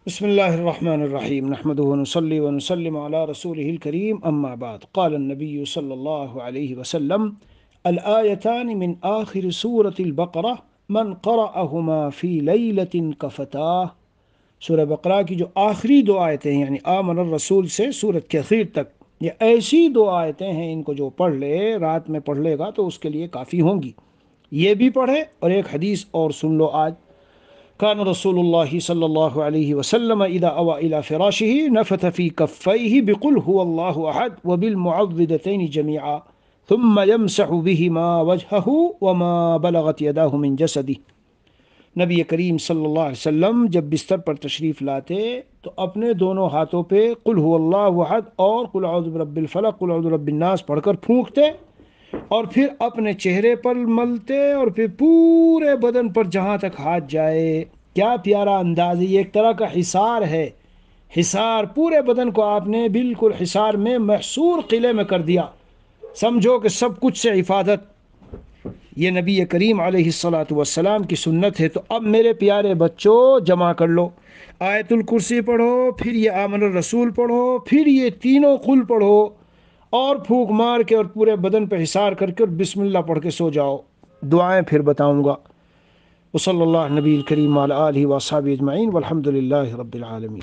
بسم الله الرحمن الرحيم نحمده ونصلي ونسلم على رسوله الكريم أما بعد قال النبي صلى الله عليه وسلم الآيتان من آخر سورة البقرة من قرأهما في ليلة كفتاه۔ سورہ بقرہ کی جو آخری دو آیتیں ہیں یعنی آمن الرسول سے سورت کے اخیر تک، یہ ایسی دو آیتیں ہیں، ان کو جو پڑھ لے رات میں پڑھ لے گا تو اس کے لیے کافی ہوں گی۔ یہ بھی پڑھے اور ایک حدیث اور سن لو آج۔ كان رسول الله صلى الله عليه وسلم إذا أوى إلى فراشه نفث في كفيه بقل هو الله أحد وبالمعوذتين جميعا ثم يمسح بهما وجهه وما بلغت يداه من جسده۔ نبی کریم صلی اللہ علیہ وسلم جب بستر پر تشریف لاتے تو اپنے دونوں ہاتھوں پہ قل هو اللہ احد اور قل اعوذ برب الفلق قل اعوذ برب الناس پڑھ کر پھونکتے، اور پھر اپنے چہرے پر ملتے اور پھر پورے بدن پر جہاں تک ہاتھ جائے۔ کیا پیارا انداز ہے، یہ ایک طرح کا حصار ہے، حصار پورے بدن کو آپ نے بالکل حصار میں محصور قلعے میں کر دیا، سمجھو کہ سب کچھ سے حفاظت۔ یہ نبی کریم علیہ الصلاۃ والسلام کی سنت ہے۔ تو اب میرے پیارے بچوں جمع کر لو، آیت الکرسی پڑھو، پھر یہ آمن الرسول پڑھو، پھر یہ تینوں قل پڑھو، اور پھونک مار کے اور پورے بدن پہ حصار کر کے اور بسم اللہ پڑھ کے سو جاؤ۔ دعائیں پھر بتاؤں گا۔ وصلی اللہ نبی الکریم علی آلہ و اصحابہ اجمعین والحمد للہ رب العالمین۔